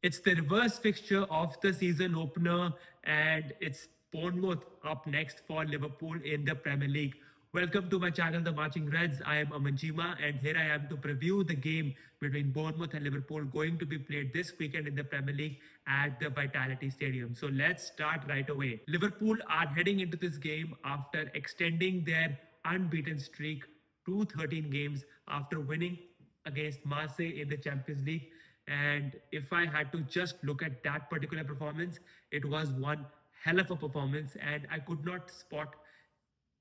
It's the reverse fixture of the season opener, and it's Bournemouth up next for Liverpool in the Premier League. Welcome to my channel, The Marching Reds. I am Amanjima, and here I am to preview the game between Bournemouth and Liverpool going to be played this weekend in the Premier League at the Vitality Stadium. So let's start right away. Liverpool are heading into this game after extending their unbeaten streak to 13 games after winning against Marseille in the Champions League. And if I had to just look at that particular performance, it was one hell of a performance, and I could not spot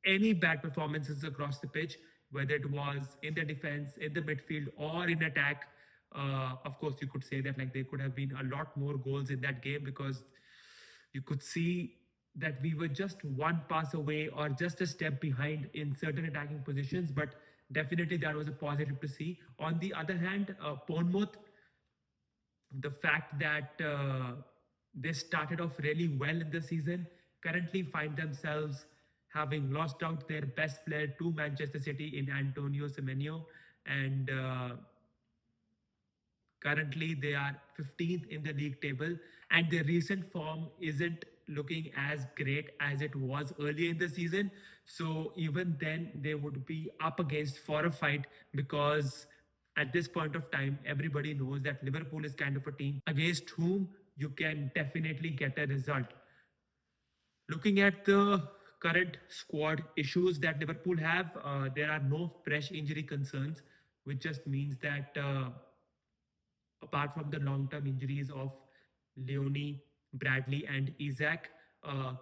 any bad performances across the pitch, whether it was in the defense, in the midfield, or in attack. Of course, you could say that like there could have been a lot more goals in that game because you could see that we were just one pass away or just a step behind in certain attacking positions. But definitely that was a positive to see. On the other hand, Bournemouth, the fact that they started off really well in the season, currently find themselves having lost out their best player to Manchester City in Antonio Semenyo, and currently they are 15th in the league table, and their recent form isn't looking as great as it was earlier in the season. So even then, they would be up against for a fight because at this point of time, everybody knows that Liverpool is kind of a team against whom you can definitely get a result. Looking at the current squad issues that Liverpool have, there are no fresh injury concerns, which just means that apart from the long-term injuries of Leone, Bradley, and Isaac,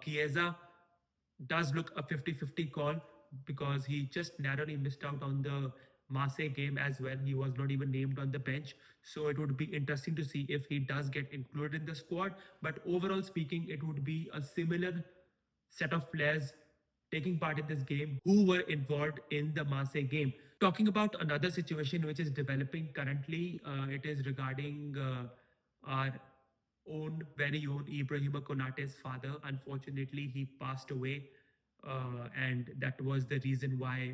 Chiesa does look a 50-50 call because he just narrowly missed out on the Marseille game as well. He was not even named on the bench. So it would be interesting to see if he does get included in the squad. But overall speaking, it would be a similar set of players taking part in this game who were involved in the Marseille game. Talking about another situation which is developing currently, it is regarding our very own Ibrahima Konate's father. Unfortunately, he passed away, and that was the reason why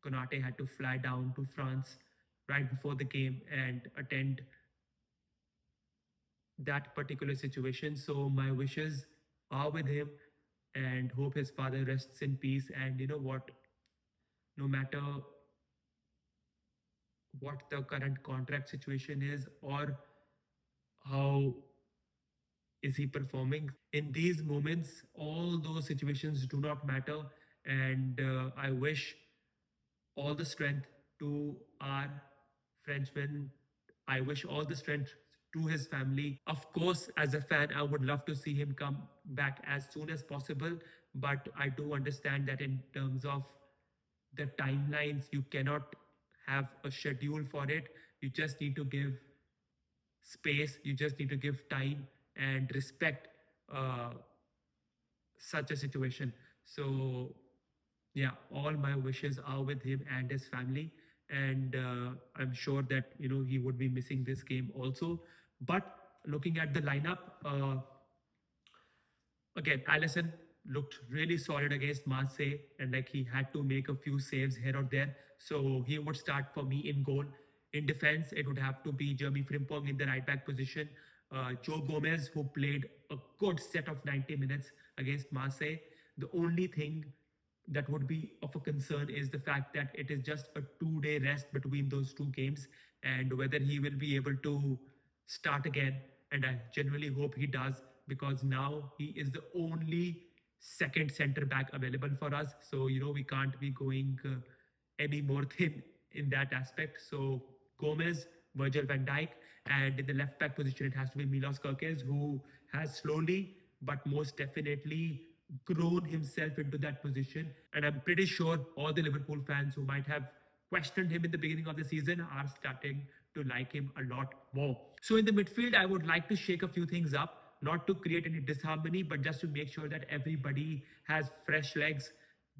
Konate had to fly down to France right before the game and attend that particular situation. So my wishes are with him and hope his father rests in peace. And you know what? No matter what the current contract situation is or how is he performing in these moments, all those situations do not matter. And I wish all the strength to our Frenchman. I wish all the strength to his family. Of course, as a fan, I would love to see him come back as soon as possible. But I do understand that in terms of the timelines, you cannot have a schedule for it. You just need to give space, you just need to give time and respect uh, such a situation. So yeah, all my wishes are with him and his family, and I'm sure that he would be missing this game also. But looking at the lineup, again, Allison looked really solid against Marseille, and like he had to make a few saves here or there. So he would start for me in goal. In defense, it would have to be Jeremy Frimpong in the right back position. Joe Gomez, who played a good set of 90 minutes against Marseille. The only thing that would be of a concern is the fact that it is just a 2 day rest between those two games, and whether he will be able to start again. And I genuinely hope he does because now he is the only second center back available for us. So, we can't be going any more thin in that aspect. So, Gomez, Virgil van Dijk, and in the left back position, it has to be Milos Kerkez, who has slowly but most definitely grown himself into that position. And I'm pretty sure all the Liverpool fans who might have questioned him in the beginning of the season are starting to like him a lot more. So in the midfield, I would like to shake a few things up, not to create any disharmony, but just to make sure that everybody has fresh legs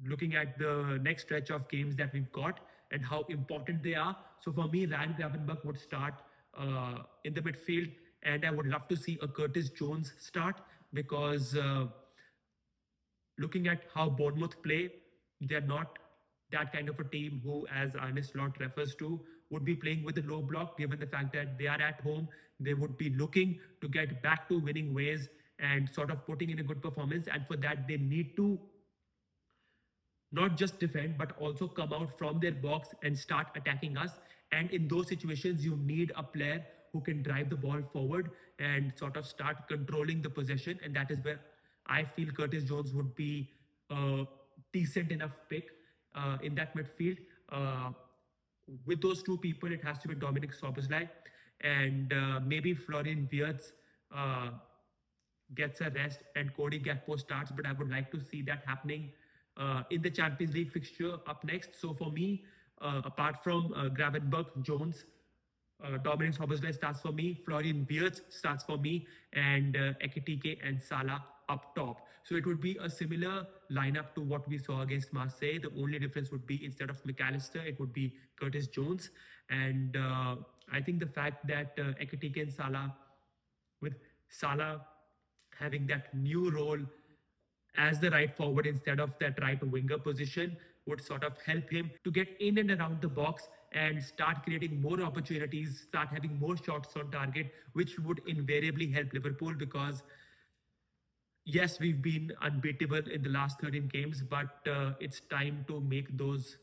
looking at the next stretch of games that we've got and how important they are. So for me, Ryan Gravenberch would start in the midfield, and I would love to see a Curtis Jones start because looking at how Bournemouth play, they're not that kind of a team who, as Arne Slot refers to, would be playing with a low block, given the fact that they are at home. They would be looking to get back to winning ways and sort of putting in a good performance. And for that, they need to not just defend, but also come out from their box and start attacking us. And in those situations, you need a player who can drive the ball forward and sort of start controlling the possession. And that is where I feel Curtis Jones would be a decent enough pick in that midfield. With those two people, it has to be Dominic Soboslai and maybe Florian Wirtz gets a rest and Cody Gakpo starts, but I would like to see that happening in the Champions League fixture up next. So for me, apart from Gravenberg, Jones, Dominic Soboslai starts for me, Florian Wirtz starts for me, and Ekitike and Salah up top. So it would be a similar lineup to what we saw against Marseille. The only difference would be instead of McAllister, it would be Curtis Jones. And I think the fact that Ekitike and Salah, with Salah having that new role as the right forward instead of that right winger position, would sort of help him to get in and around the box and start creating more opportunities, start having more shots on target, which would invariably help Liverpool because yes, we've been unbeatable in the last 13 games, but it's time to make those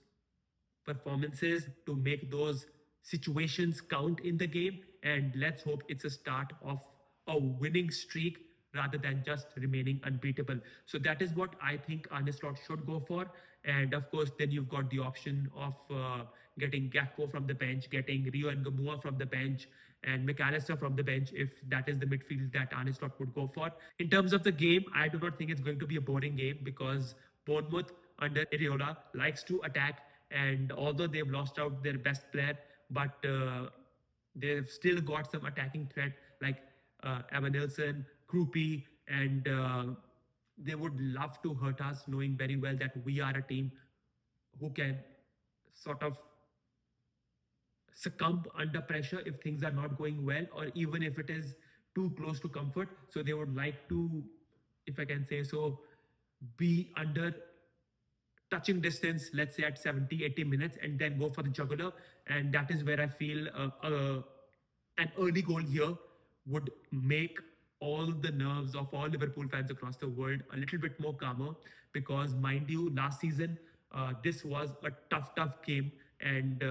performances, to make those situations count in the game. And let's hope it's a start of a winning streak rather than just remaining unbeatable. So that is what I think Arne Slot should go for. And of course, then you've got the option of getting Gakpo from the bench, getting Rio and Gamua from the bench, and McAllister from the bench if that is the midfield that Arne Slot would go for. In terms of the game, I do not think it's going to be a boring game because Bournemouth under Areola likes to attack, and although they've lost out their best player, but they've still got some attacking threat like Evan Nilsson, Krupi, and they would love to hurt us, knowing very well that we are a team who can sort of succumb under pressure if things are not going well, or even if it is too close to comfort. So they would like to, if I can say so, be under touching distance, let's say at 70, 80 minutes, and then go for the jugular. And that is where I feel an early goal here would make all the nerves of all Liverpool fans across the world a little bit more calmer. Because mind you, last season, this was a tough game, and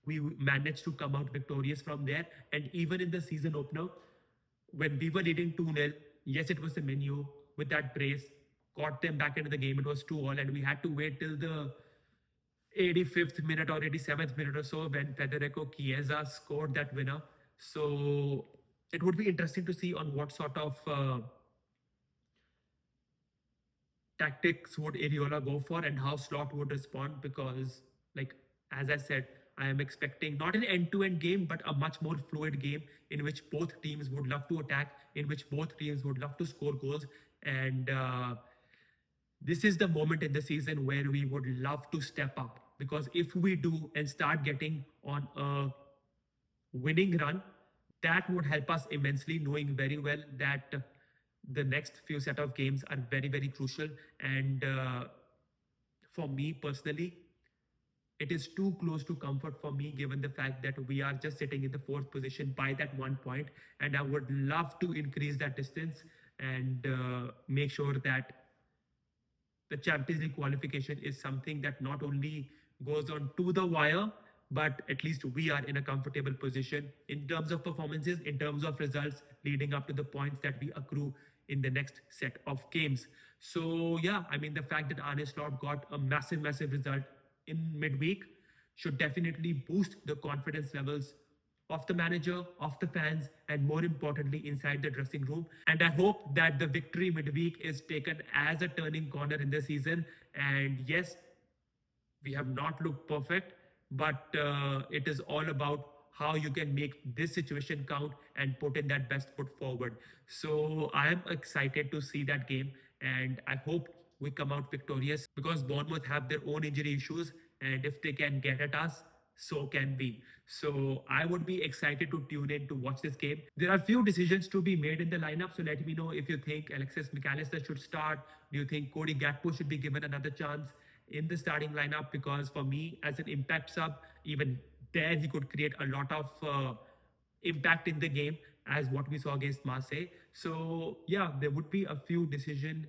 we managed to come out victorious from there. And even in the season opener, when we were leading 2-0, yes, it was a menu with that brace, got them back into the game. It was 2-2, and we had to wait till the 85th minute or 87th minute or so when Federico Chiesa scored that winner. So it would be interesting to see on what sort of tactics would Areola go for and how Slot would respond, because, like, as I said, I am expecting not an end-to-end game, but a much more fluid game in which both teams would love to attack, in which both teams would love to score goals. And this is the moment in the season where we would love to step up, because if we do and start getting on a winning run, that would help us immensely, knowing very well that the next few set of games are very, very crucial. And for me personally, it is too close to comfort for me, given the fact that we are just sitting in the fourth position by that 1 point. And I would love to increase that distance and make sure that the Champions League qualification is something that not only goes on to the wire, but at least we are in a comfortable position in terms of performances, in terms of results, leading up to the points that we accrue in the next set of games. So yeah, I mean, the fact that Arne Slot got a massive result in midweek should definitely boost the confidence levels of the manager, of the fans, and more importantly, inside the dressing room. And I hope that the victory midweek is taken as a turning corner in the season. And yes, we have not looked perfect, but it is all about how you can make this situation count and put in that best foot forward. So I am excited to see that game, and I hope we come out victorious, because Bournemouth have their own injury issues, and if they can get at us, so can we. So I would be excited to tune in to watch this game. There are few decisions to be made in the lineup, so let me know if you think Alexis McAllister should start. Do you think Cody Gakpo should be given another chance in the starting lineup? Because for me, as an impact sub, even there he could create a lot of impact in the game as what we saw against Marseille. So yeah, there would be a few decision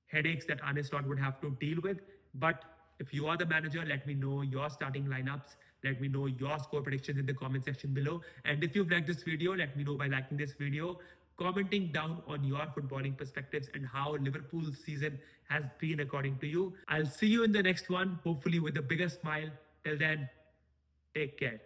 headaches that Arne Slot would have to deal with. But if you are the manager, let me know your starting lineups. Let me know your score predictions in the comment section below. And if you've liked this video, let me know by liking this video, commenting down on your footballing perspectives and how Liverpool's season has been according to you. I'll see you in the next one, hopefully with a bigger smile. Till then, take care.